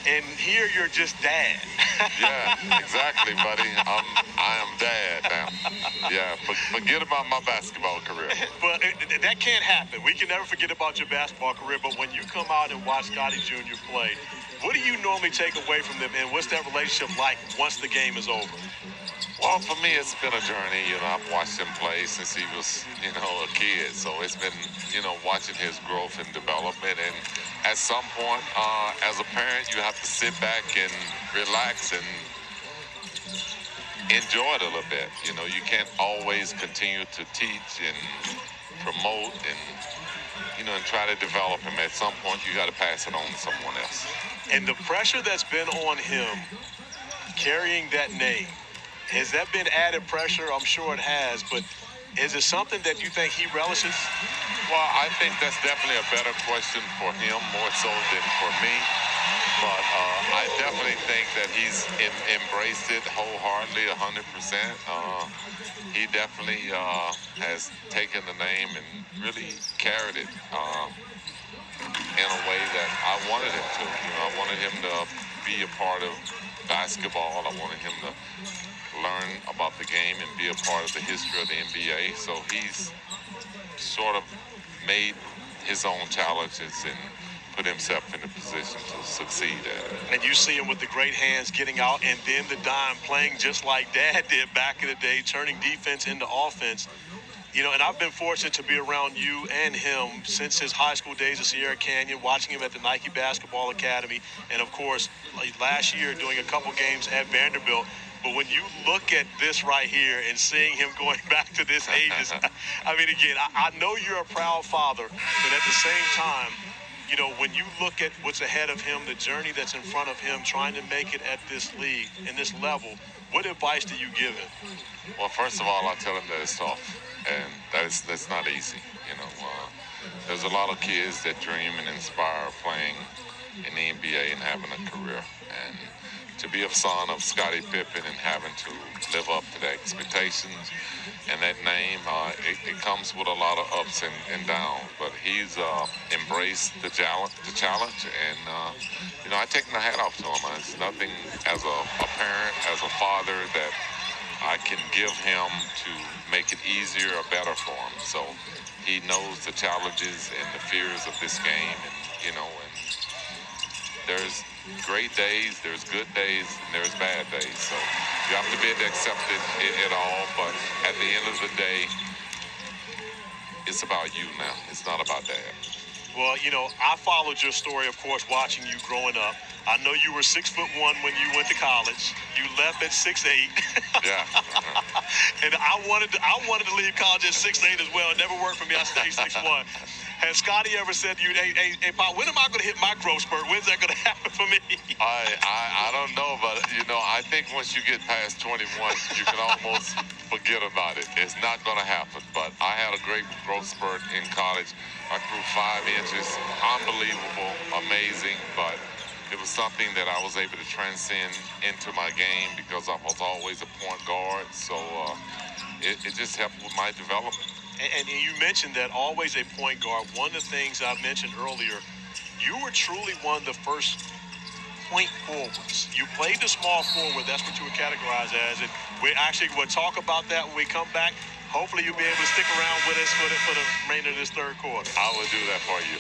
And here you're just dad. Yeah, exactly, buddy. I am dad now. Yeah, forget about my basketball career. Well, that can't happen. We can never forget about your basketball career, but when you come out and watch Scotty Jr. play, what do you normally take away from them, and what's that relationship like once the game is over? Well, for me, it's been a journey. I've watched him play since he was, a kid. So it's been, watching his growth and development. And at some point, as a parent, you have to sit back and relax and enjoy it a little bit. You can't always continue to teach and promote and try to develop him. At some point, you got to pass it on to someone else. And the pressure that's been on him carrying that name, has that been added pressure? I'm sure it has, but is it something that you think he relishes? Well, I think that's definitely a better question for him more so than for me. But I definitely think that he's embraced it wholeheartedly, 100%. He definitely has taken the name and really carried it in a way that I wanted him to. I wanted him to be a part of basketball. I wanted him to learn about the game and be a part of the history of the NBA. So he's sort of made his own challenges and put himself in a position to succeed at it. And you see him with the great hands getting out and then the dime, playing just like Dad did back in the day, turning defense into offense. And I've been fortunate to be around you and him since his high school days at Sierra Canyon, watching him at the Nike Basketball Academy, and of course, last year doing a couple games at Vanderbilt. But when you look at this right here and seeing him going back to this age, again, I know you're a proud father, but at the same time, when you look at what's ahead of him, the journey that's in front of him, trying to make it at this league, in this level, what advice do you give him? Well, first of all, I tell him that it's tough, and that's not easy. There's a lot of kids that dream and inspire playing in the NBA and having a career, and to be a son of Scottie Pippen and having to live up to the expectations and that name, it comes with a lot of ups and downs. But he's embraced the challenge, and I take my hat off to him. It's nothing as a parent, as a father, that I can give him to make it easier or better for him. So he knows the challenges and the fears of this game, and there's great days, there's good days, and there's bad days. So you have to be able to accept it all. But at the end of the day, it's about you now. It's not about Dad. Well, I followed your story, of course, watching you growing up. I know you were 6'1" when you went to college. You left at 6'8". Yeah. And I wanted to leave college at 6'8" as well. It never worked for me. I stayed 6'1". Has Scotty ever said to you, hey, Pop, when am I going to hit my growth spurt? When's that going to happen for me? I don't know, but, I think once you get past 21, you can almost forget about it. It's not going to happen. But I had a great growth spurt in college. I grew 5 inches. Unbelievable, amazing, but it was something that I was able to transcend into my game because I was always a point guard. So it just helped with my development. And you mentioned that always a point guard. One of the things I mentioned earlier, you were truly one of the first point forwards. You played the small forward. That's what you were categorized as. And we'll talk about that when we come back. Hopefully you'll be able to stick around with us for the remainder of this third quarter. I will do that for you.